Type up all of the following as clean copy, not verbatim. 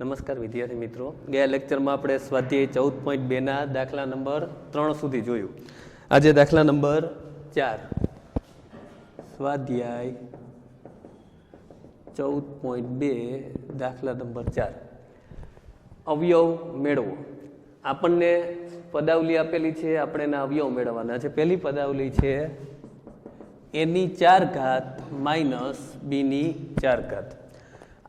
નમસ્કાર વિદ્યાર્થી મિત્રો, ગયા લેક્ચરમાં આપણે સ્વાધ્યાય 14.2 ના દાખલા નંબર 3 સુધી જોયું. આજે દાખલા નંબર 4, સ્વાધ્યાય 14.2 દાખલા નંબર 4, અવયવ મેળવો. આપણને પદાવલી આપેલી છે, આપણે એના અવયવ મેળવવાના છે. પહેલી પદાવલી છે a⁴ - b⁴.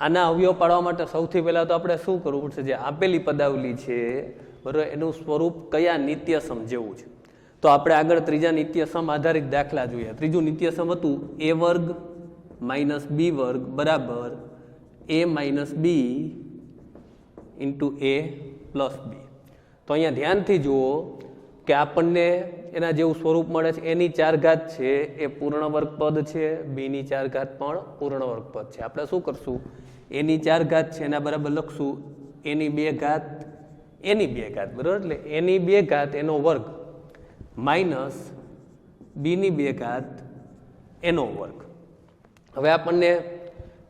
આના અવયવ પાડવા માટે સૌથી પહેલાં તો આપણે શું કરવું પડશે? જે આપેલી પદાવલી છે બરાબર, એનું સ્વરૂપ કયા નિત્યસમ જેવું છે. તો આપણે આગળ ત્રીજા નિત્યસમ આધારિત દાખલા જોઈએ. ત્રીજું નિત્યસમ હતું a² - b² બરાબર a - b × a + b. તો અહીંયા ધ્યાનથી જુઓ કે આપણને એના જેવું સ્વરૂપ મળે છે. a⁴ છે એ પૂર્ણ વર્ગ પદ છે, b⁴ પણ પૂર્ણ વર્ગ પદ છે. આપણે શું કરશું? a⁴ છે એના બરાબર લખશું a⁴ બરાબર, એટલે a⁴ એનો વર્ગ માઇનસ b⁴ એનો વર્ગ. હવે આપણને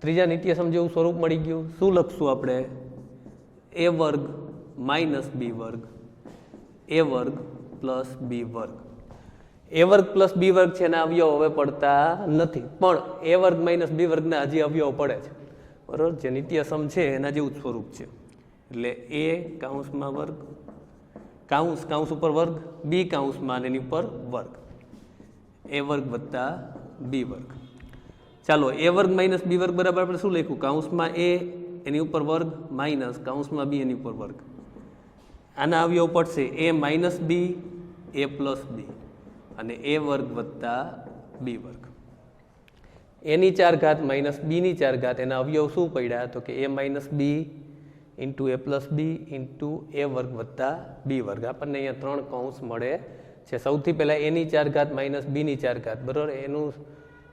ત્રીજા નિત્યસમ જેવું સ્વરૂપ મળી ગયું. શું લખશું આપણે? a² - b² a² + b². a² + b² છે એના અવયવ હવે પડતા નથી, પણ a² - b² ના હજી અવયવ પડે છે બરોબર. જે નિત્યસમ છે એના જેવું જ સ્વરૂપ છે. એટલે a² કૌંસ ઉપર વર્ગ, b એની ઉપર વર્ગ, a² + b². ચાલો, a² - b² બરાબર આપણે શું લખ્યું? કૌંસમાં a એની ઉપર વર્ગ માઇનસ કૌંસમાં b એની ઉપર વર્ગ. આના અવયવ પડશે a - b a + b અને a² + b². a⁴ - b⁴ એના અવયવ શું પડ્યા? તો કે a - b × a + b × a² + b². આપણને અહીંયા 3 કૌંસ મળે છે. સૌથી પહેલાં a⁴ - b⁴ બરાબર, એનું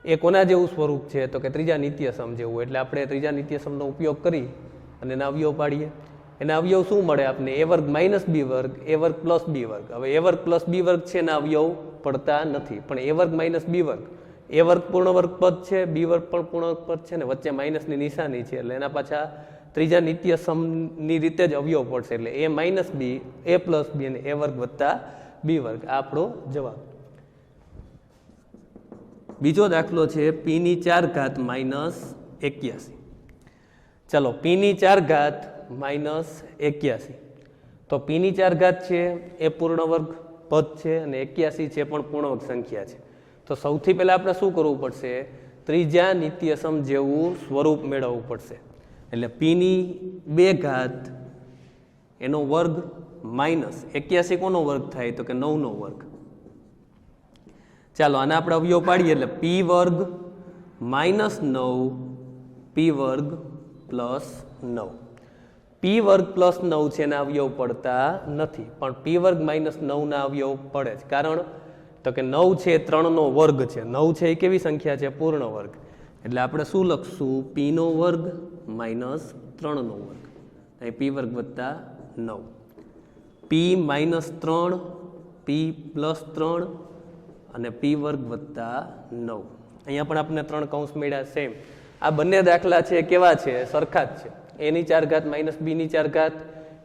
એ કોના જેવું સ્વરૂપ છે? તો કે ત્રીજા નિત્યસમ જેવું. એટલે આપણે ત્રીજા નિત્યસમનો ઉપયોગ કરી અને એના અવયવ પાડીએ. એના અવયવ શું મળે આપને? a² - b² a² + b². હવે a² + b² છે એના અવયવ પડતા નથી, પણ a² - b², a² પૂર્ણ વર્ગ પદ છે, b² પણ પૂર્ણ વર્ગ પદ છે ને વચ્ચે માઇનસની નિશાની છે, એટલે એના પાછા ત્રીજા નિત્યસમની રીતે જ અવયવ પડશે. એટલે a - b a + b અને a² + b². આ આપણો જવાબ. બીજો દાખલો છે p⁴ - 81. ચલો, p⁴ - 81. તો p⁴ છે એ પૂર્ણ વર્ગ પદ છે અને 81 છે પણ પૂર્ણ વર્ગ સંખ્યા છે. તો સૌથી પહેલા આપણે શું કરવું પડશે? ત્રીજા નિત્યસમ જેવું સ્વરૂપ મેળવવું પડશે. એટલે p⁴ એનો વર્ગ માઇનસ 81 કોનો વર્ગ થાય? તો કે 9 નો વર્ગ. ચાલો, આના આપણે અવયવ પાડીએ. એટલે p² - 9 p² + 9. p² + 9 છે એના અવયવ પડતા નથી, પણ p² - 9 ના અવયવ પડે છે. કારણ તો કે 9 છે 3 નો વર્ગ છે. 9 છે એ કેવી સંખ્યા છે? પૂર્ણ વર્ગ. એટલે આપણે શું લખશું? p² - 3 નો વર્ગ, અહીં p² + 9, p - 3 p + 3 અને p² + 9. અહીંયા પણ આપણે 3 કૌંસ મળ્યા સેમ. આ બંને દાખલા છે કેવા છે? સરખા જ છે. a⁴ - b⁴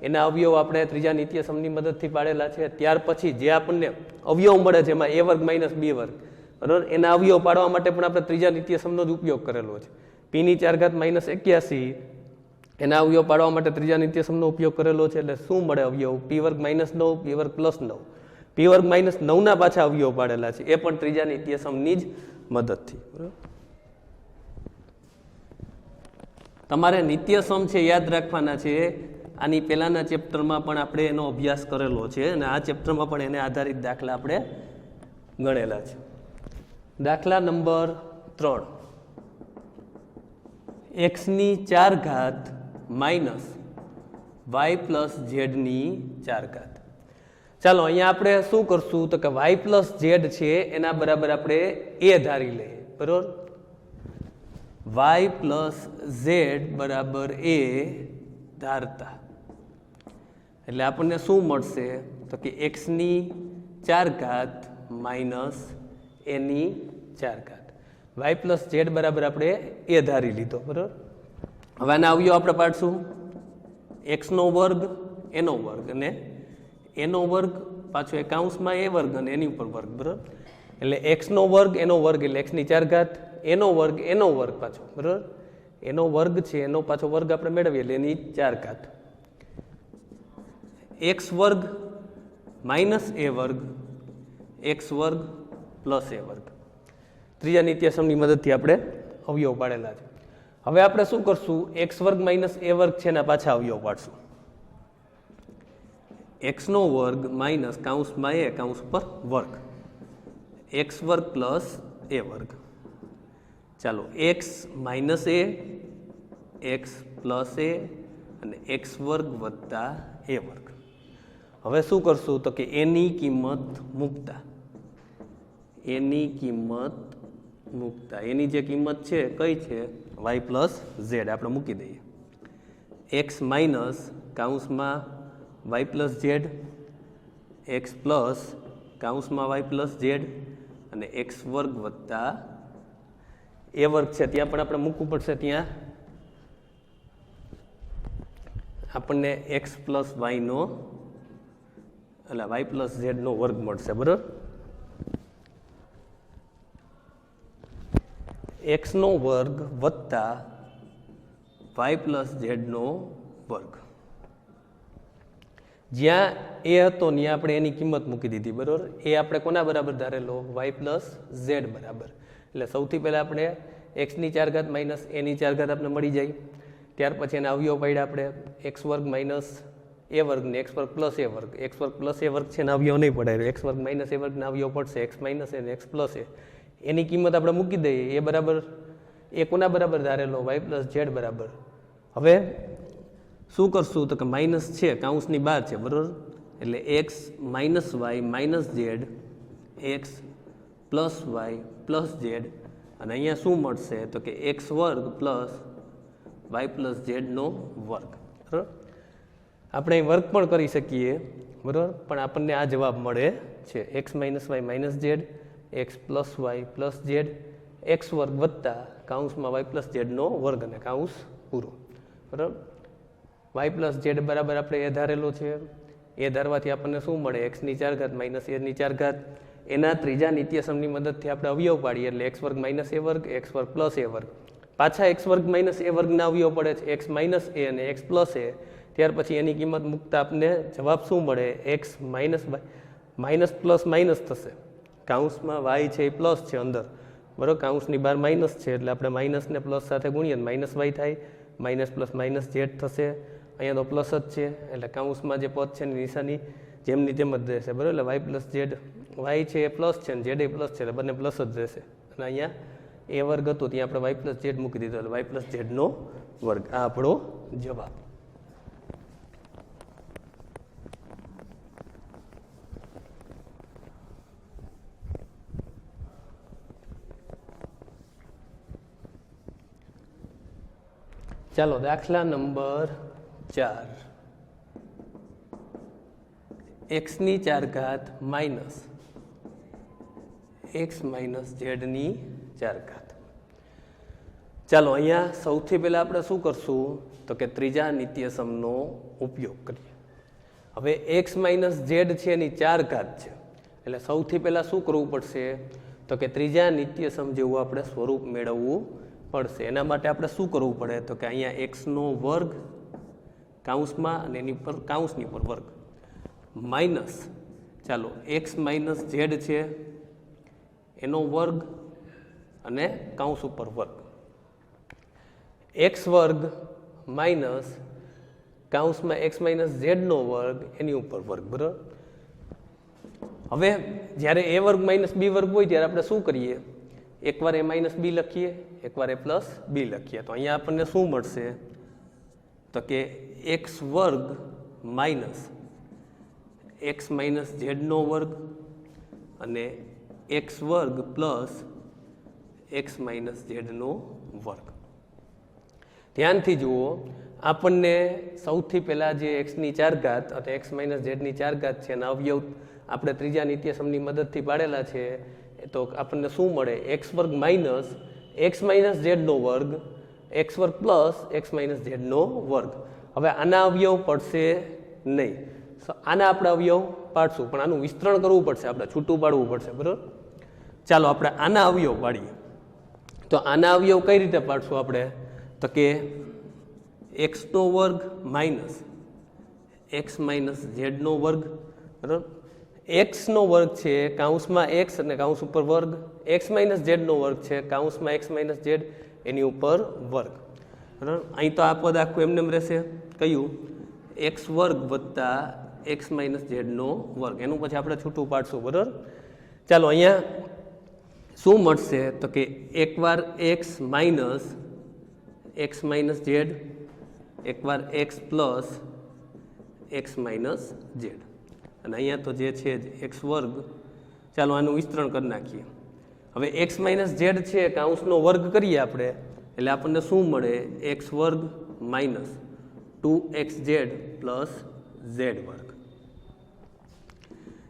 એના અવયવ આપણે ત્રીજા નિત્યસમની મદદથી પાડેલા છે. ત્યાર પછી જે આપણને અવયવ મળે છે એમાં a² - b² બરાબર, એના અવયવ પાડવા માટે પણ આપણે ત્રીજા નિત્યસમનો જ ઉપયોગ કરેલો છે. p⁴ - 81 એના અવયવ પાડવા માટે ત્રીજા નિત્યસમનો ઉપયોગ કરેલો છે. એટલે શું મળે અવયવ? p² - 9 p² + 9. p² - 9 ના પાછા અવયવ પાડેલા છે, એ પણ ત્રીજા નિત્યસમની જ મદદથી. બરાબર, તમારે નિત્યસમ છે યાદ રાખવાના છે. આની પહેલાના ચેપ્ટરમાં પણ આપણે એનો અભ્યાસ કરેલો છે અને આ ચેપ્ટરમાં પણ એને આધારિત દાખલા આપણે ગણેલા છે. દાખલા નંબર 3, x⁴ - y + z⁴. ચાલો, અહીંયા આપણે શું કરશું? તો કે y + z છે એના બરાબર આપણે a ધારી લઈએ બરોબર. y + z બરાબર a ધારતા એટલે આપણને શું મળશે? તો કે x⁴ - a⁴. y + z બરાબર આપણે એ ધારી લીધો બરાબર. હવે આના અવયવ આપણે પાડશું એક્સનો વર્ગ એનો વર્ગ અને એનો વર્ગ પાછો એ કાઉન્સમાં એ વર્ગ અને એની ઉપર વર્ગ, બરાબર. એટલે એક્સનો વર્ગ એનો વર્ગ એટલે એક્સની 4 ઘાત, એનો વર્ગ પાછો, બરાબર. એનો વર્ગ છે એનો પાછો વર્ગ આપણે મેળવીએ એટલે એની 4 ઘાત. એક્સ વર્ગ માઇનસ એ વર્ગ, એક્સ વર્ગ પ્લસ એ વર્ગ. ત્રીજા નિત્યસમની મદદથી આપણે અવયવ પાડેલા છે. હવે આપણે શું કરશું? એક્સ વર્ગ માઇનસ એ વર્ગ છે એના પાછા અવયવ પાડશું. એક્સનો વર્ગ માઇનસ કાઉન્સમાં એ કાઉન્સ પર વર્ગ, એક્સ વર્ગ પ્લસ એ વર્ગ. ચાલો, એક્સ માઇનસ એ, એક્સ પ્લસ એ અને એક્સ વર્ગ વત્તા એ વર્ગ. હવે શું કરશું? તો કે એની કિંમત મૂકતા, એની કિંમત મૂકતા એની જે કિંમત છે કઈ છે? વાય પ્લસ ઝેડ આપણે મૂકી દઈએ. એક્સ માઇનસ કાઉન્સમાં Y plus Z, x plus કાઉન્સમાં વાય પ્લસ ઝેડ અને એક્સ વર્ગ વત્તા એ વર્ગ છે ત્યાં પણ આપણે મૂકવું પડશે. ત્યાં આપણને એક્સ પ્લસ વાયનો એટલે વાય પ્લસ ઝેડનો વર્ગ મળશે, બરાબર. એક્સનો વર્ગ વત્તા વાય પ્લસ ઝેડનો વર્ગ. જ્યાં એ હતો ત્યાં આપણે એની કિંમત મૂકી દીધી, બરાબર. એ આપણે કોના બરાબર ધારેલો? વાય પ્લસ ઝેડ બરાબર. એટલે સૌથી પહેલાં આપણે એક્સની 4 ઘાત માઇનસ એની 4 ઘાત આપણે મળી જાય. ત્યાર પછી એના અવયવ પાડ્યા આપણે એક્સ વર્ગ માઇનસ એ વર્ગ ને એક્સ વર્ગ પ્લસ એ વર્ગ. એક્સ વર્ગ પ્લસ એ વર્ગ છે એના અવયવ નહીં પડાય, એક્સ વર્ગ માઇનસ એ વર્ગના અવયવ પડશે એક્સ માઇનસ એ ને એક્સ પ્લસ એ. એની કિંમત આપણે મૂકી દઈએ. એ બરાબર એ કોના બરાબર ધારેલો? વાય પ્લસ ઝેડ બરાબર. હવે શું કરશું? તો કે માઇનસ છે કાઉન્સની બહાર છે, બરાબર. એટલે x minus y minus z, x plus y plus Z અને અહીંયા શું મળશે? તો કે એક્સ વર્ગ પ્લસ વાય પ્લસ ઝેડનો વર્ગ, બરાબર. આપણે અહીં વર્ગ પણ કરી શકીએ, બરાબર, પણ આપણને આ જવાબ મળે છે. X minus y minus z, x plus y plus Z, x વર્ગ વત્તા કાઉન્સમાં વાય પ્લસ ઝેડનો વર્ગ અને કાઉન્સ પૂરો, બરાબર. વાય પ્લસ ઝેડ બરાબર આપણે એ ધારેલો છે. એ ધારવાથી આપણને શું મળે? એક્સની 4 ઘાત માઇનસ એની 4 ઘાત. એના ત્રીજા નિત્યસમની મદદથી આપણે અવયવ પાડીએ એટલે એક્સ વર્ગ માઇનસ એ વર્ગ, એક્સ વર્ગ પ્લસ એ વર્ગ. પાછા એક્સ વર્ગ માઇનસ એ વર્ગના અવયવ પડે છે એક્સ માઇનસ એ અને એક્સ પ્લસ એ. ત્યાર પછી એની કિંમત મૂકતા આપણને જવાબ શું મળે? X minus y minus plus minus થશે. કાઉન્સમાં વાય છે એ પ્લસ છે અંદર, બરાબર. કાઉન્સની બહાર માઇનસ છે એટલે આપણે માઇનસ ને પ્લસ સાથે ગુણીએ માઇનસ વાય થાય. માઇનસ પ્લસ માઇનસ ઝેડ થશે. અહીંયા તો પ્લસ જ છે એટલે કાઉન્સમાં જે પદ છે એની નિશાની જેમની તેમ જ રહેશે, બરાબર. એટલે વાય પ્લસ ઝેડ, વાય છે એ પ્લસ છે અને ઝેડ એ પ્લસ છે એટલે બંને પ્લસ જ રહેશે. અને અહીંયા એ વર્ગ હતો ત્યાં આપણે વાય પ્લસ ઝેડ મૂકી દીધો એટલે વાય પ્લસ ઝેડનો વર્ગ. આ આપણો જવાબ. ચાલો, દાખલા નંબર 4. એક્સની 4 ઘાત માઇનસ એક્સ માઇનસ ઝેડની 4 ઘાત. ચાલો, અહીંયા સૌથી પહેલાં આપણે શું કરશું? તો કે ત્રીજા નિત્યસમનો ઉપયોગ કરીએ. હવે એક્સ માઇનસ ઝેડ છે એની 4 ઘાત છે એટલે સૌથી પહેલાં શું કરવું પડશે? તો કે ત્રીજા નિત્યસમ જેવું આપણે સ્વરૂપ મેળવવું પડશે. એના માટે આપણે શું કરવું પડે? તો કે અહીંયા એક્સનો વર્ગ કાઉન્સમાં અને એની પર કાઉન્સની પર વર્ગ માઇનસ, ચાલો, એક્સ માઇનસ ઝેડ છે એનો વર્ગ અને કાઉન્સ ઉપર વર્ગ. એક્સ વર્ગ માઇનસ કાઉન્સમાં એક્સ માઇનસ ઝેડનો વર્ગ એની ઉપર વર્ગ, બરાબર. હવે જ્યારે એ વર્ગ માઇનસ બી વર્ગ હોય ત્યારે આપણે શું કરીએ? એકવાર એ માઇનસ બી લખીએ, એકવાર એ પ્લસ બી લખીએ. તો અહીંયા આપણને શું મળશે? તો કે એક્સ વર્ગ માઇનસ એક્સ માઇનસ ઝેડનો વર્ગ અને એક્સ વર્ગ પ્લસ એક્સ માઇનસ ઝેડનો વર્ગ. ધ્યાનથી જુઓ, આપણને સૌથી પહેલાં જે એક્સની 4 ઘાત અને એક્સ માઇનસ ઝેડની 4 ઘાત છે એના અવયવ આપણે ત્રીજા નિત્યસમની મદદથી પાડેલા છે. તો આપણને શું મળે? એક્સ વર્ગ માઇનસ એક્સ માઇનસ ઝેડનો વર્ગ, એક્સ વર્ગ પ્લસ એક્સ માઇનસ ઝેડનો વર્ગ. હવે આના અવયવ પડશે નહીં. આના આપણે અવયવ પાડશું, પણ આનું વિસ્તરણ કરવું પડશે, આપણે છૂટું પાડવું પડશે. બરાબર, ચાલો આપણે આના અવયવ પાડીએ. તો આના અવયવ કઈ રીતે પાડશું આપણે? તો કે એક્સનો વર્ગ માઇનસ એક્સ માઇનસ ઝેડનો વર્ગ. બરાબર, એક્સનો વર્ગ છે કાઉન્સમાં એક્સ અને કાઉન્સ ઉપર વર્ગ, એક્સ માઇનસ ઝેડનો વર્ગ છે કાઉન્સમાં એક્સ માઇનસ ઝેડ એની ઉપર વર્ગ. બરાબર, અહીં તો આ પદ આખું એમને એમ રહેશે. કયું? એક્સ વર્ગ વત્તા એક્સ માઇનસ ઝેડનો વર્ગ. એનું પછી આપણે છૂટું પાડશું. બરાબર, ચાલો અહીંયા શું મળશે? તો કે એકવાર એક્સ માઇનસ ઝેડ, એકવાર x plus X minus Z, અને અહીંયા તો જે છે એક્સ વર્ગ. ચાલો આનું વિસ્તરણ કરી નાખીએ. હવે એક્સ માઇનસ ઝેડ છે કાઉન્સનો વર્ગ કરીએ આપણે, એટલે આપણને શું મળે? એક્સ વર્ગ માઇનસ 2xz પ્લસ ઝેડ વર્ગ.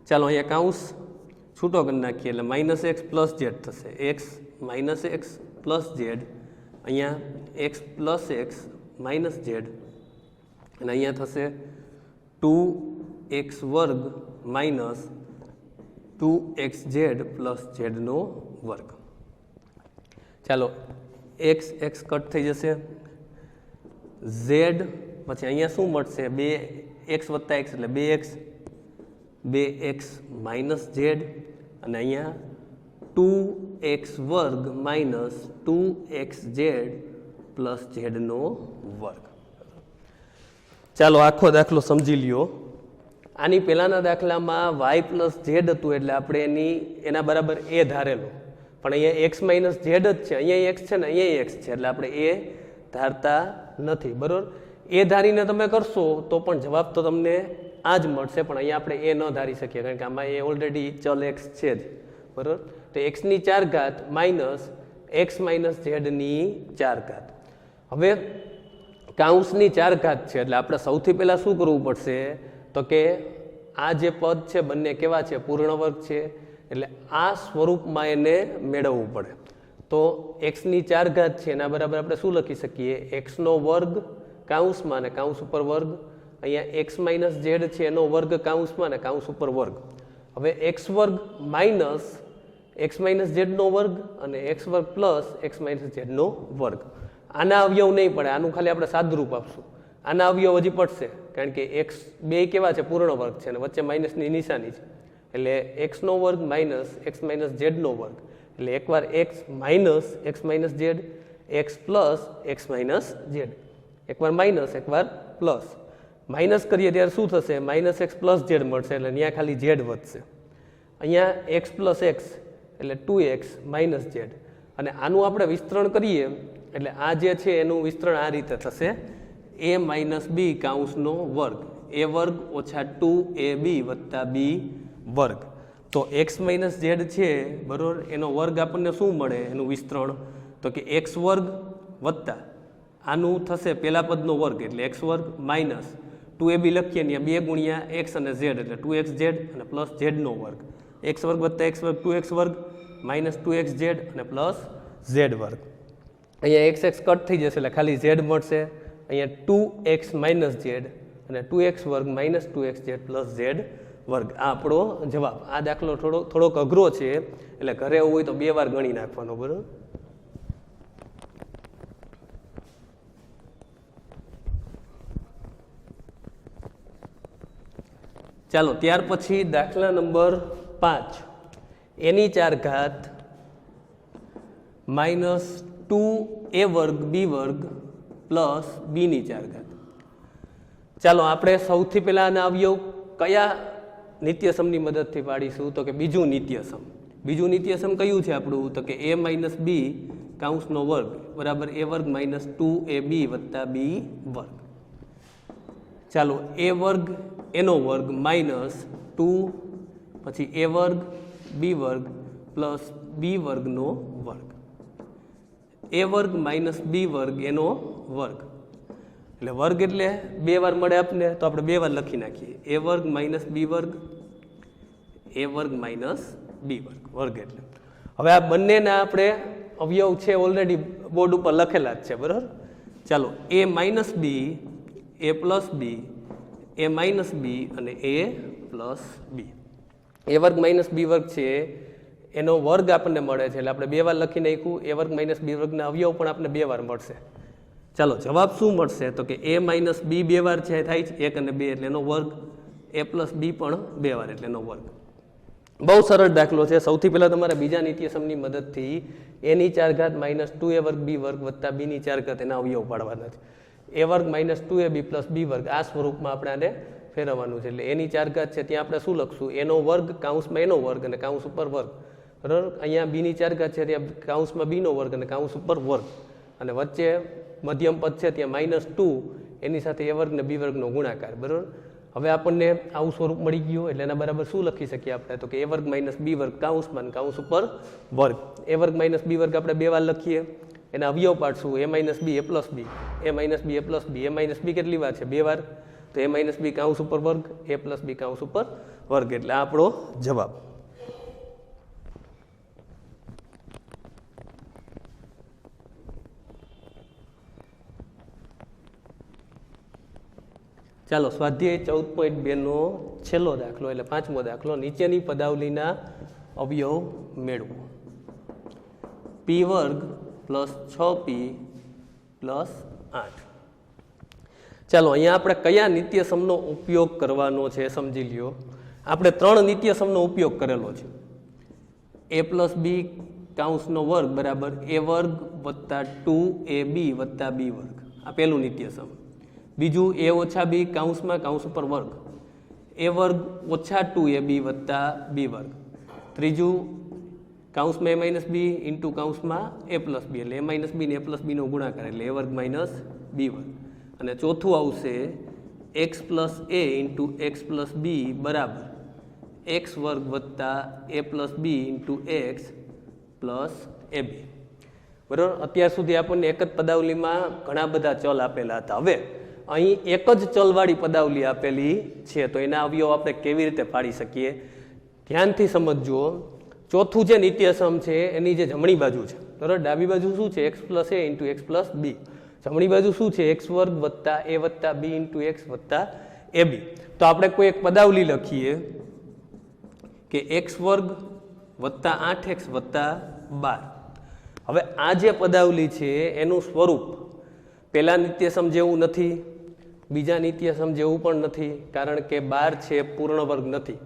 ચાલો અહીંયા કાઉન્સ છૂટો કરી નાખીએ એટલે માઇનસ એક્સ પ્લસ ઝેડ થશે. X minus X plus Z, અહીંયા X plus X minus Z, અને અહીંયા થશે 2x વર્ગ માઇનસ 2xz પ્લસ ઝેડનો વર્ગ. ચાલો એક્સ એક્સ કટ થઈ જશે, ઝેડ પછી અહીંયા શું મળશે? 2x વત્તા એક્સ એટલે 2x માઇનસ ઝેડ, અને અહીંયા 2x વર્ગ માઇનસ 2xz પ્લસ ઝેડનો વર્ગ. ચાલો આખો દાખલો સમજી લ્યો. આની પહેલાંના દાખલામાં y પ્લસ ઝેડ હતું એટલે આપણે એના બરાબર એ ધારેલો, પણ અહીંયા એક્સ માઇનસ ઝેડ જ છે, અહીંયા એક્સ છે ને અહીંયા એક્સ છે, એટલે આપણે એ ધારતા નથી. બરાબર, એ ધારીને તમે કરશો તો પણ જવાબ તો તમને આ જ મળશે, પણ અહીંયા આપણે એ ન ધારી શકીએ કારણ કે આમાં એ ઓલરેડી ચલ એક્સ છે જ. બરાબર, તો એક્સની 4 ઘાત માઇનસ એક્સ માઇનસ ઝેડની 4 ઘાત. હવે કાઉન્સની 4 ઘાત છે એટલે આપણે સૌથી પહેલાં શું કરવું પડશે? તો કે આ જે પદ છે બંને કેવા છે? પૂર્ણ વર્ગ છે, એટલે આ સ્વરૂપમાં એને મેળવવું પડે. તો એક્સની 4 ઘાત છે એના બરાબર આપણે શું લખી શકીએ? એક્સનો વર્ગ કાઉન્સમાં અને કાઉન્સ ઉપર વર્ગ, અહીંયા એક્સ માઇનસ ઝેડ છે એનો વર્ગ કાઉન્સમાં અને કાઉન્સ ઉપર વર્ગ. હવે એક્સ વર્ગ માઇનસ એક્સ માઇનસ ઝેડનો વર્ગ અને એક્સ વર્ગ પ્લસ એક્સ માઇનસ ઝેડનો વર્ગ. આના અવયવ નહીં પડે, આનું ખાલી આપણે સાદુરૂપ આપશું. આના અવયવ હજી પડશે કારણ કે એક્સ બે કેવા છે? પૂર્ણ વર્ગ છે અને વચ્ચે માઇનસની નિશાની છે, એટલે એક્સનો વર્ગ માઇનસ એક્સ માઇનસ ઝેડનો વર્ગ, એટલે એકવાર x minus z, x plus X minus Z, એકવાર માઇનસ એકવાર પ્લસ. માઇનસ કરીએ ત્યારે શું થશે? માઇનસ એક્સ પ્લસ ઝેડ મળશે, એટલે ત્યાં ખાલી ઝેડ વધશે. અહીંયા એક્સ પ્લસ એક્સ એટલે 2x માઇનસ ઝેડ, અને આનું આપણે વિસ્તરણ કરીએ એટલે આ જે છે એનું વિસ્તરણ આ રીતે થશે: a માઇનસ બી કાઉન્સનો વર્ગ, a વર્ગ ઓછા 2ab વત્તા b વર્ગ. તો એક્સ માઇનસ ઝેડ છે બરોબર, એનો વર્ગ આપણને શું મળે એનું વિસ્તરણ? તો કે એક્સ વર્ગ વત્તા આનું થશે પહેલા પદનો વર્ગ એટલે એક્સ વર્ગ માઇનસ 2ab લખીએ ને 2 ગુણ્યા એક્સ અને ઝેડ એટલે 2xz અને પ્લસ ઝેડનો વર્ગ, એક્સ વર્ગ વત્તા એક્સ વર્ગ 2x વર્ગ માઇનસ 2xz અને પ્લસ ઝેડ વર્ગ. અહીંયા એક્સ એક્સ કટ થઈ જશે એટલે ખાલી ઝેડ મળશે. અહીંયા 2x માઇનસ ઝેડ અને 2x વર્ગ માઇનસ 2xz પ્લસ ઝેડ વર્ગ. આ આપણો જવાબ. આ દાખલો થોડોક અઘરો છે એટલે ઘરે એવું હોય તો 2 વાર ગણી નાખવાનો. બરાબર. ચાલો ત્યાર પછી દાખલા નંબર 5, એની 4 ઘાત માઇનસ 2a વર્ગ બી વર્ગ પ્લસ બીની 4 ઘાત. ચાલો આપણે સૌથી પહેલા આના અવયવ કયા નિત્યસમની મદદથી પાડીશું? તો કે બીજું નિત્યસમ. બીજું નિત્યસમ કયું છે આપણું? તો કે a માઇનસ બી કાઉન્સનો વર્ગ બરાબર a વર્ગ માઇનસ 2ab વત્તા બી વર્ગ. ચાલો a વર્ગ એનો વર્ગ માઇનસ 2 પછી a વર્ગ બી વર્ગ પ્લસ બી વર્ગનો વર્ગ, a વર્ગ માઇનસ બી વર્ગ એનો વર્ગ. એટલે વર્ગ એટલે 2 વાર મળે આપને, તો આપણે 2 વાર લખી નાખીએ a વર્ગ માઇનસ બી વર્ગ, a વર્ગ માઇનસ બી વર્ગ, વર્ગ એટલે. હવે આ બંનેના આપણે અવયવ છે ઓલરેડી બોર્ડ ઉપર લખેલા જ છે બરાબર. ચાલો a minus B A plus B, A minus B અને એ પ્લસ બી. એ વર્ગ માઇનસ બી વર્ગ છે એનો વર્ગ આપણને મળે છે એટલે આપણે 2 વાર લખી નાખ્યું. એ વર્ગ માઇનસ બી વર્ગના અવયવ પણ આપણને 2 વાર મળશે. ચાલો જવાબ શું મળશે તો કે એ માઇનસ બી 2 વાર છે થાય છે 1 અને 2 એટલે એનો વર્ગ, એ પ્લસ બી પણ 2 વાર એટલે એનો વર્ગ. બહુ સરળ દાખલો છે. સૌથી પહેલાં તમારે બીજા નિત્યસમની મદદથી એની 4 ઘાત માઇનસ 2a વર્ગ બી વર્ગ વત્તા બીની 4 ઘાત એના અવયવ પાડવાના છે. એ વર્ગ માઇનસ 2ab પ્લસ બી વર્ગ આ સ્વરૂપમાં આપણે આને ફેરવવાનું છે. એટલે એની 4 ઘાત છે ત્યાં આપણે શું લખશું? એનો વર્ગ કાઉન્સમાં એનો વર્ગ અને કાઉન્સ ઉપર વર્ગ, બરાબર. અહીંયા બીની 4 ઘાત છે ત્યાં કાઉન્સમાં બીનો વર્ગ અને કાઉન્સ ઉપર વર્ગ, અને વચ્ચે મધ્યમ પદ છે ત્યાં -2 એની સાથે એ વર્ગ ને બી વર્ગનો ગુણાકાર, બરાબર. હવે આપણને આવું સ્વરૂપ મળી ગયું એટલે એના બરાબર શું લખી શકીએ આપણે તો કે એ વર્ગ માઇનસ બી વર્ગ કાઉન્સમાં કાઉન્સ ઉપર વર્ગ. એ વર્ગ માઇનસ બી વર્ગ આપણે 2 વાર લખીએ, એના અવયવ પાડશું એ minus B A plus B, A minus B A plus B. A minus બી કેટલી વાર છે? 2 વાર. તો એ માઇનસ બી કાઉન્સ ઉપર વર્ગ, એ પ્લસ બી કાઉન્સ ઉપર વર્ગ એટલે આ આપણો જવાબ. ચાલો સ્વાધ્યાય 14.2 નો છેલ્લો દાખલો એટલે 5મો દાખલો. નીચેની પદાવલીના અવયવ મેળવો. પી વર્ગ પ્લસ 6p પ્લસ 8. ચાલો અહીંયા આપણે કયા નિત્યસમનો ઉપયોગ કરવાનો છે સમજી લ્યો. આપણે 3 નિત્યસમનો ઉપયોગ કરેલો છે. એ પ્લસ બી કાઉન્સનો વર્ગ બરાબર એ વર્ગ વત્તા 2ab વત્તા બી વર્ગ, આ પહેલું નિત્યસમ. બીજું એ ઓછા બી કાઉન્સમાં કાઉન્સ ઉપર વર્ગ, એ વર્ગ ઓછા 2ab વત્તા બી વર્ગ. ત્રીજું કાઉન્સમાં એ માઇનસ બી ઇન્ટુ કાઉન્સમાં એ પ્લસ બી એટલે એ માઇનસ બી ને એ પ્લસ બીનો ગુણાકાર એટલે એ વર્ગ માઇનસ બી વર્ગ. અને ચોથું આવશે એક્સ પ્લસ એ ઇન્ટુ એક્સ પ્લસ બી બરાબર એક્સ વર્ગ વત્તા એ પ્લસ બી ઇન્ટુ એક્સ પ્લસ એ બી, બરાબર. અત્યાર સુધી આપણને એક જ પદાવલીમાં ઘણા બધા ચલ આપેલા હતા. હવે અહીં એક જ ચલવાળી પદાવલી આપેલી છે તો એના અવયવ આપણે કેવી રીતે પાડી શકીએ? ધ્યાનથી સમજજો. ચોથું જે નિત્યસમ છે એની જે જમણી બાજુ છે, બરાબર, ડાબી બાજુ શું છે? એક્સ પ્લસ એ ઇન્ટુ એક્સ પ્લસ બી. જમણી બાજુ શું છે? એક્સ વર્ગ વત્તા એ વત્તા બી ઇન્ટુ એક્સ વત્તા એ બી. તો આપણે કોઈ એક પદાવલી લખીએ કે એક્સ વર્ગ વત્તા 8x વત્તા 12. હવે આ જે પદાવલી છે એનું સ્વરૂપ પહેલા નિત્યસમ જેવું નથી, બીજા નિત્યસમ જેવું પણ નથી, કારણ કે 12 છે પૂર્ણ વર્ગ નથી,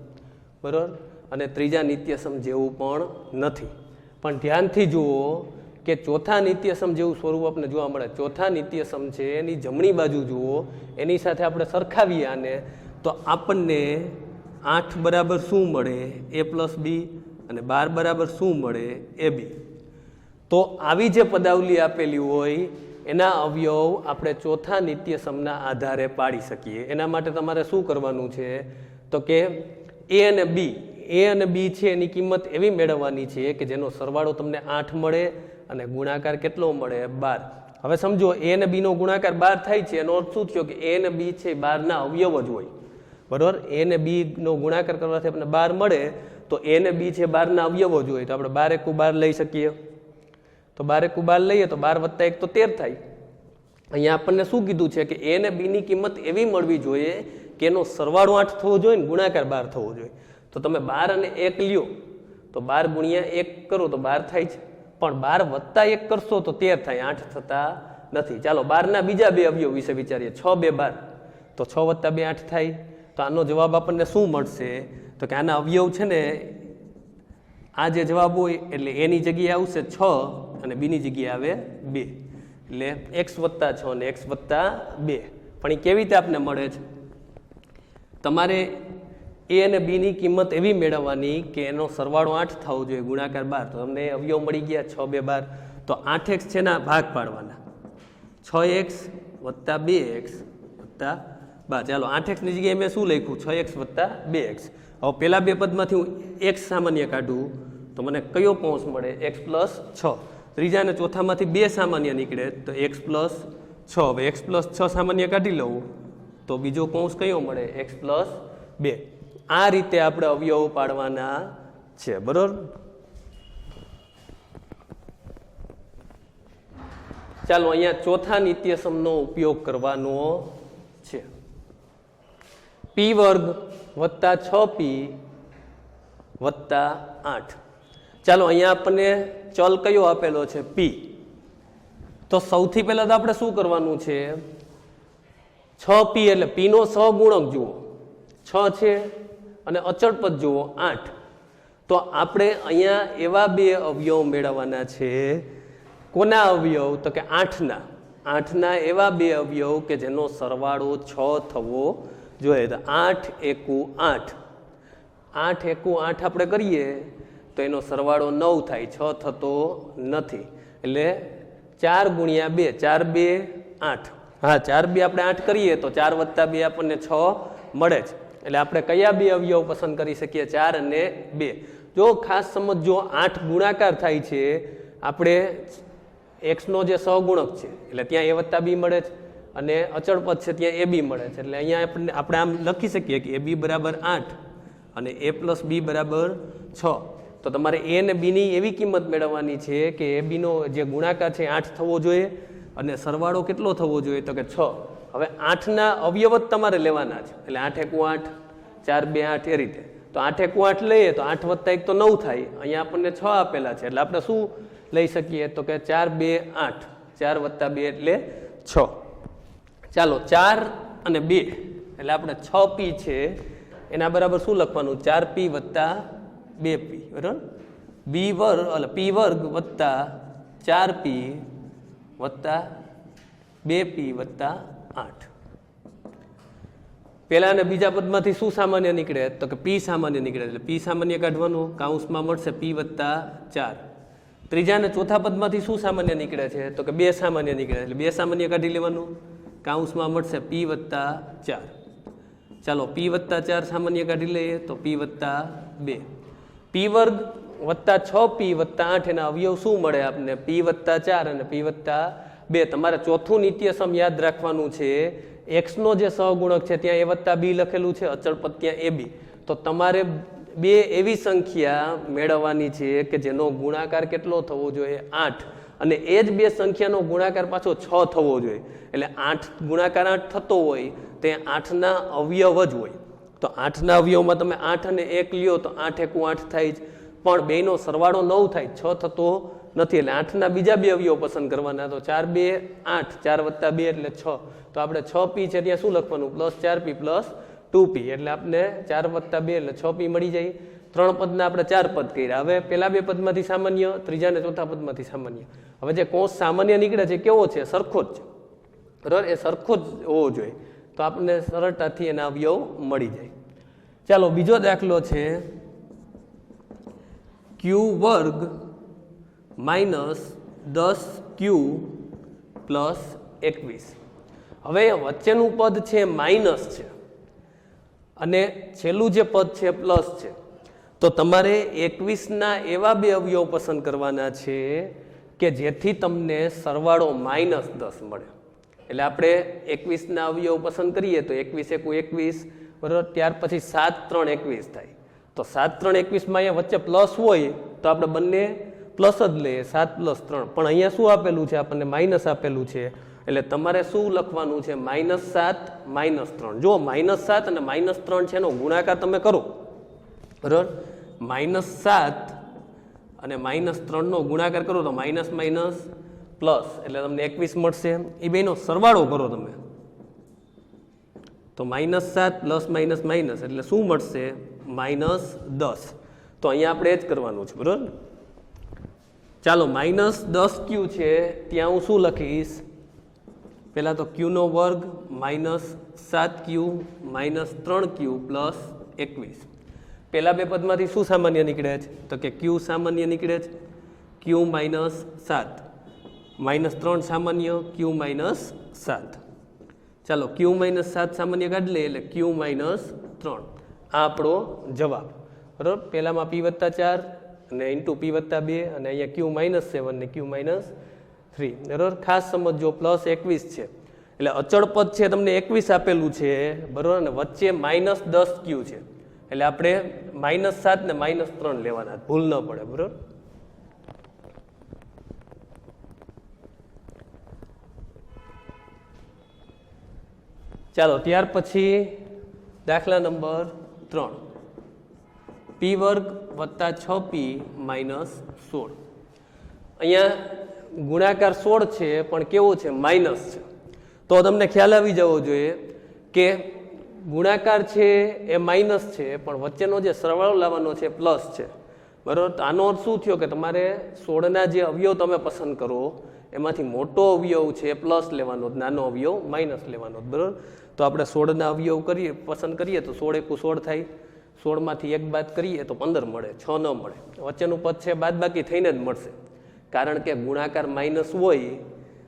બરાબર, અને ત્રીજા નિત્યસમ જેવું પણ નથી. પણ ધ્યાનથી જુઓ કે ચોથા નિત્યસમ જેવું સ્વરૂપ આપણે જોવા મળે. ચોથા નિત્યસમ છે એની જમણી બાજુ જુઓ, એની સાથે આપણે સરખાવીએ આને તો આપણને 8 બરાબર શું મળે? એ પ્લસ બી, અને 12 બરાબર શું મળે? એ બી. તો આવી જે પદાવલી આપેલી હોય એના અવયવ આપણે ચોથા નિત્યસમના આધારે પાડી શકીએ. એના માટે તમારે શું કરવાનું છે તો કે એ અને બી છે એની કિંમત એવી મેળવવાની છે કે જેનો સરવાળો તમને 8 મળે અને ગુણાકાર કેટલો મળે? 12. હવે સમજો એ અને બીનો ગુણાકાર 12 થાય છે, એનો અર્થ શું થયો કે એ અને બી છે 12ના અવયવ જ હોય, બરાબર. એ અને બીનો ગુણાકાર કરવાથી આપણને 12 મળે તો એ અને બી છે 12ના અવયવો જ હોય. તો આપણે 12 એકુ 12 લઈ શકીએ. તો 12 એકુ 12 લઈએ તો 12 વત્તા 1 તો 13 થાય. અહીંયા આપણને શું કીધું છે કે એ અને બીની કિંમત એવી મળવી જોઈએ કે એનો સરવાળો 8 થવો જોઈએ ને ગુણાકાર 12 થવો જોઈએ. તો તમે 12 અને 1 લ્યો તો 12 ગુણ્યા 1 કરો તો 12 થાય છે, પણ 12 વત્તા 1 કરશો તો 13 થાય, 8 થતા નથી. ચાલો 12ના બીજા 2 અવયવ વિશે વિચારીએ. 6 2 12 તો 6 વત્તા 2 8 થાય. તો આનો જવાબ આપણને શું મળશે તો કે આના અવયવ છે ને આ જે જવાબ હોય એટલે એની જગ્યાએ આવશે 6 અને બીની જગ્યાએ આવે 2 એટલે x વત્તા 6 અને x વત્તા 2. પણ એ કેવી રીતે આપને મળે છે? તમારે એ અને બીની કિંમત એવી મેળવવાની કે એનો સરવાળો 8 થવો જોઈએ, ગુણાકાર 12. તો તમને અવયવ મળી ગયા 6 2 12. તો 8x છે ના ભાગ પાડવાના, 6x વત્તા 2x વત્તા 12. ચાલો 8x ની જગ્યાએ મેં શું લખ્યું? 6x વત્તા 2x. હવે પેલા બે પદમાંથી હું x સામાન્ય કાઢું તો મને કયો કૌંસ મળે? x plus 6. ત્રીજા અને ચોથામાંથી 2 સામાન્ય નીકળે તો x પ્લસ 6. હવે x પ્લસ 6 સામાન્ય કાઢી લઉં તો બીજો કૌંસ કયો મળે? x plus 2. આ રીતે આપણે અવયવ પાડવાના છે, બરોબર. ચાલો અહીંયા ચોથા નિત્યસમનો ઉપયોગ કરવાનો પી વર્ગ વત્તા 6p વત્તા 8. ચાલો અહીંયા આપણને ચલ કયો આપેલો છે પી. તો સૌથી પહેલા તો આપણે શું કરવાનું છે 6p એટલે p નો સહગુણક જુઓ 6 છે અને અચળ પદ જુઓ 8. તો આપણે અહીંયા એવા બે અવયવ મેળવવાના છે. કોના અવયવ? તો કે 8ના એવા બે અવયવ કે જેનો સરવાળો 6 થવો જોઈએ. તો 8 એકુ 8 8 એકુ 8 આપણે કરીએ તો એનો સરવાળો 9 થાય. 6 થતો નથી એટલે 4 ગુણ્યા 2 4 2 8. હા 4 2 આપણે 8 કરીએ તો 4 વત્તા 2 આપણને 6 મળે છે. એટલે આપણે કયા બે અવયવ પસંદ કરી શકીએ? 4 અને 2. જો ખાસ સમજો 8 ગુણાકાર થાય છે આપણે x નો જે સહગુણક છે એટલે ત્યાં a વત્તા b મળે છે અને અચળ પદ છે ત્યાં ab મળે છે. એટલે અહીંયા આપણે આમ લખી શકીએ કે ab બરાબર 8 અને a પ્લસ b બરાબર 6. તો તમારે a અને b ની એવી કિંમત મેળવવાની છે કે ab નો જે ગુણાકાર છે 8 થવો જોઈએ અને સરવાળો કેટલો થવો જોઈએ? તો કે 6. હવે 8ના અવયવ જ તમારે લેવાના છે એટલે 8 એકુ 8 4 2 8 એ રીતે. તો 8 એકુ 8 લઈએ તો 8 વત્તા 1 તો 9 થાય. અહીંયા આપણને 6 આપેલા છે એટલે આપણે શું લઈ શકીએ? તો કે 4 2 8 4 વત્તા 2 એટલે 6. ચાલો 4 અને 2 એટલે આપણે 6p છે એના બરાબર શું લખવાનું? 4p વત્તા 2p બરાબર. b વર્ગ એટલે p વર્ગ વત્તા 4p વત્તા 2p વત્તા 8. પહેલા અને બીજા પદમાંથી શું સામાન્ય નીકળે? તો કે p સામાન્ય નીકળે એટલે p સામાન્ય કાઢવાનું. કૌંસમાં મળશે p વત્તા 4. ત્રીજા અને ચોથા પદમાંથી શું સામાન્ય નીકળે છે? તો કે 2 સામાન્ય નીકળે એટલે 2 સામાન્ય કાઢી લેવાનું. કૌંસમાં મળશે p વત્તા 4. ચાલો p વત્તા 4 સામાન્ય કાઢી લઈએ તો p વત્તા 2. p વર્ગ વત્તા 6p વત્તા 8 એના અવયવ શું મળે આપને? p વત્તા 4 અને p વત્તા 2. તમારે ચોથું નિત્યસમ યાદ રાખવાનું છે. x નો જે સહગુણક છે ત્યાં a વત્તા b લખેલું છે, અચળ પદ ત્યાં ab. તો તમારે બે એવી સંખ્યા મેળવવાની છે કે જેનો ગુણાકાર કેટલો થવો જોઈએ? 8. અને એ જ બે સંખ્યાનો ગુણાકાર પાછો 6 થવો જોઈએ. એટલે 8 ગુણાકાર 8 થતો હોય તે 8ના અવયવ જ હોય. તો 8ના અવયવમાં તમે 8 અને 1 લ્યો તો 8 એકુ 8 થાય જ, પણ બેનો સરવાળો 9 થાય, 6 થતો નથી. એટલે 8ના બીજા બે અવયવ પસંદ કરવાના. તો 4 2 8 4 વત્તા 2 એટલે 6. તો આપણે 6p છે ત્યાં શું લખવાનું? Plus 4p plus 2p. એટલે આપણે 4 વત્તા 2 એટલે 6p મળી જાય. 3 પદના આપણે 4 પદ કર્યા. હવે પેલા બે પદમાંથી સામાન્ય, ત્રીજા અને ચોથા પદમાંથી સામાન્ય. હવે જે કૌંસ સામાન્ય નીકળે છે કેવો છે? સરખો જ છે બરાબર. એ સરખો જ હોવો જોઈએ તો આપણને સરળતાથી એના અવયવ મળી જાય. ચાલો બીજો દાખલો છે q વર્ગ માઇનસ 10q પ્લસ 21. હવે વચ્ચેનું પદ છે માઇનસ છે અને છેલ્લું જે પદ છે પ્લસ છે. તો તમારે 21ના એવા બે અવયવ પસંદ કરવાના છે કે જેથી તમને સરવાળો -10 મળે. એટલે આપણે 21ના અવયવ પસંદ કરીએ તો 21 એકુ 21 બરાબર. ત્યાર પછી 7 3 21 થાય. તો 7 3 21માં અહીંયા વચ્ચે પ્લસ હોય તો આપણે બંને પ્લસ જ લઈએ, 7 + 3. પણ અહીંયા શું આપેલું છે? આપણને માઇનસ આપેલું છે. એટલે તમારે શું લખવાનું છે? -7 -3. જો -7 અને -3 છે એનો ગુણાકાર તમે કરો બરાબર. -7 અને -3 નો ગુણાકાર કરો તો માઇનસ માઇનસ પ્લસ એટલે તમને 21 મળશે. એ બેનો સરવાળો કરો તમે તો -7 પ્લસ માઇનસ માઇનસ એટલે શું મળશે? -10. તો અહીંયા આપણે એ જ કરવાનું છે બરાબર. ચાલો -10q છે ત્યાં હું શું લખીશ? પહેલાં તો q નો વર્ગ -7q -3q પ્લસ 21. પહેલા બે પદમાંથી શું સામાન્ય નીકળે છે? તો કે q સામાન્ય નીકળે છે, q -7 -3 સામાન્ય, q -7. ચાલો q -7 સામાન્ય કાઢી લઈએ એટલે q -3. આ આપણો જવાબ બરાબર. પહેલામાં p વત્તા 4 અને ઇન્ટુ p વત્તા 2 અને અહીંયા q -7 ને q -3 બરાબર. ખાસ સમજો +21 છે એટલે અચળ પદ છે તમને 21 આપેલું છે બરાબર. અને વચ્ચે -10q છે એટલે આપણે -7 ને -3 લેવાના, ભૂલ ન પડે બરાબર. ચાલો ત્યાર પછી દાખલા નંબર 3 પી વર્ગ વત્તા 6p માઇનસ 16. અહીંયા ગુણાકાર 16 છે પણ કેવો છે માઇનસ છે. તો તમને ખ્યાલ આવી જવો જોઈએ કે ગુણાકાર છે એ માઇનસ છે પણ વચ્ચેનો જે સરવાળો લાવવાનો છે પ્લસ છે. બરાબર. તો આનો અર્થ શું થયો કે તમારે 16ના જે અવયવ તમે પસંદ કરો એમાંથી મોટો અવયવ છે પ્લસ લેવાનો, નાનો અવયવ માઇનસ લેવાનો. બરાબર. તો આપણે 16ના અવયવ પસંદ કરીએ તો 16 એકુ 16 થાય. 16માંથી 1 બાદ કરીએ તો 15 મળે, 6 ન મળે. વચ્ચેનું પદ છે બાદ બાકી થઈને જ મળશે, કારણ કે ગુણાકાર માઇનસ હોય.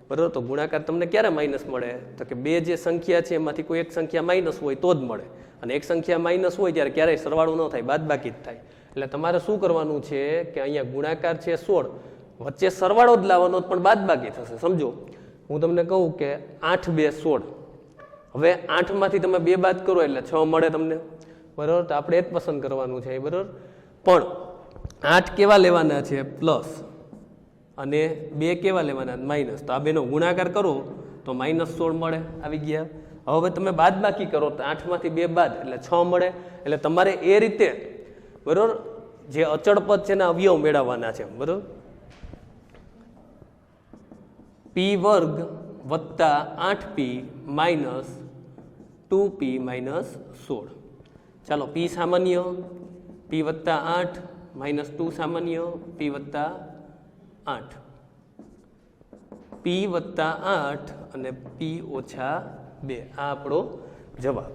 બરાબર. તો ગુણાકાર તમને ક્યારે માઇનસ મળે? તો કે બે જે સંખ્યા છે એમાંથી કોઈ એક સંખ્યા માઇનસ હોય તો જ મળે, અને એક સંખ્યા માઇનસ હોય ત્યારે ક્યારેય સરવાળો ન થાય, બાદ બાકી જ થાય. એટલે તમારે શું કરવાનું છે કે અહીંયા ગુણાકાર છે 16, વચ્ચે સરવાળો જ લાવવાનો પણ બાદ બાકી થશે. સમજો, હું તમને કહું કે 8 2 16. હવે 8માંથી તમે 2 બાદ કરો એટલે 6 મળે તમને. બરાબર. તો આપણે એ જ પસંદ કરવાનું છે. બરાબર. પણ 8 કેવા લેવાના છે? પ્લસ, અને 2 કેવા લેવાના? માઇનસ. તો આ બેનો ગુણાકાર કરો તો -16 મળે. આવી ગયા. હવે તમે બાદ બાકી કરો તો 8માંથી 2 બાદ એટલે 6 મળે. એટલે તમારે એ રીતે બરાબર જે અચળ પદ છે એના અવયવ મેળવવાના છે. બરાબર. પી વર્ગ વત્તા 8p માઇનસ 2p માઇનસ 16. ચાલો, પી સામાન્ય, પી વત્તા 8 માઇનસ 2 સામાન્ય, પી વત્તા 8, પી વત્તા 8 અને પી ઓછા 2. આ આપણો જવાબ.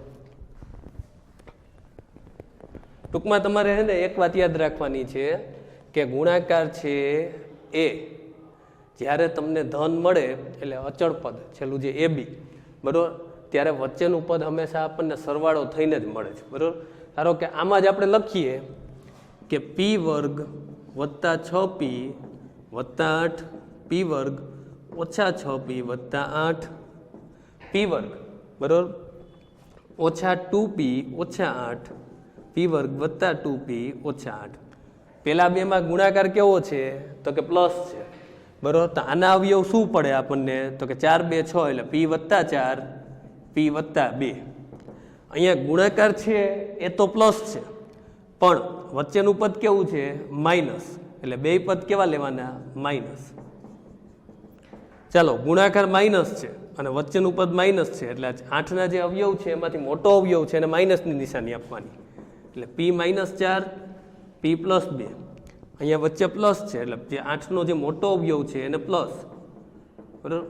ટૂંકમાં તમારે છે ને એક વાત યાદ રાખવાની છે કે ગુણાકાર છે એ જ્યારે તમને ધન મળે એટલે અચળ પદ છેલ્લું જે AB, બરાબર, ત્યારે વચ્ચેનું પદ હંમેશા આપણને સરવાળો થઈને જ મળે છે. બરાબર. ધારો કે આમાં જ આપણે લખીએ કે પી વર્ગ વત્તા 6p વત્તા 8 પી વર્ગ ઓછા 6p વત્તા 8 પી વર્ગ, બરાબર, ઓછા 2p ઓછા 8 પી વર્ગ વત્તા 2p ઓછા 8. પેલા બેમાં ગુણાકાર કેવો છે? તો કે પ્લસ છે. બરાબર. તો આના અવયવ શું પડે આપણને? તો કે 4 2 6 એટલે પી વત્તા 4 પી વત્તા 2. અહીંયા ગુણાકાર છે એ તો પ્લસ છે પણ વચ્ચેનું પદ કેવું છે? માઇનસ. એટલે બે પદ કેવા લેવાના? માઇનસ. ચાલો, ગુણાકાર માઇનસ છે અને વચ્ચેનું પદ માઇનસ છે એટલે 8ના જે અવયવ છે એમાંથી મોટો અવયવ છે એને માઇનસની નિશાની આપવાની. એટલે પી -4 પી +2. અહીંયા વચ્ચે પ્લસ છે એટલે જે 8નો જે મોટો અવયવ છે એને પ્લસ. બરાબર.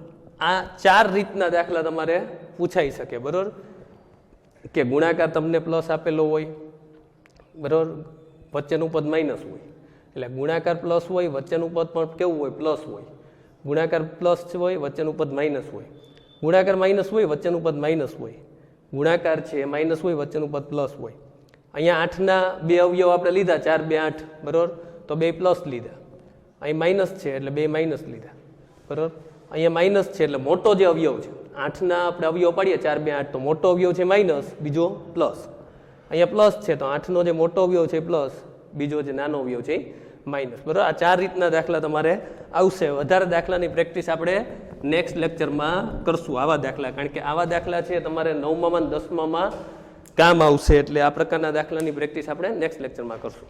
આ 4 રીતના દાખલા તમારે પૂછાઈ શકે. બરાબર. કે ગુણાકાર તમને પ્લસ આપેલો હોય, બરાબર, વચ્ચેનું પદ માઇનસ હોય. એટલે ગુણાકાર પ્લસ હોય, વચ્ચેનું પદ પણ કેવું હોય? પ્લસ હોય. ગુણાકાર પ્લસ હોય, વચ્ચેનું પદ માઇનસ હોય. ગુણાકાર માઇનસ હોય, વચ્ચેનું પદ માઇનસ હોય. ગુણાકાર છે માઇનસ હોય, વચ્ચેનું પદ પ્લસ હોય. અહીંયા 8ના બે અવયવ આપણે લીધા, 4 2 8, બરાબર, તો 2 પ્લસ લીધા. અહીં માઇનસ છે એટલે 2 માઇનસ લીધા. બરાબર. અહીંયા માઇનસ છે એટલે મોટો જે અવયવ છે 8ના આપણે અવયવ પાડીએ 4 2 8, તો મોટો અવયવ છે માઇનસ, બીજો પ્લસ. અહીંયા પ્લસ છે તો 8નો જે મોટો અવયવ છે પ્લસ, બીજો જે નાનો અવયવ છે માઇનસ. બરાબર. આ 4 રીતના દાખલા તમારે આવશે. વધારે દાખલાની પ્રેક્ટિસ આપણે નેક્સ્ટ લેક્ચરમાં કરશું આવા દાખલા, કારણ કે આવા દાખલા છે તમારે 9માં અને 10માં કામ આવશે. એટલે આ પ્રકારના દાખલાની પ્રેક્ટિસ આપણે નેક્સ્ટ લેક્ચરમાં કરશું.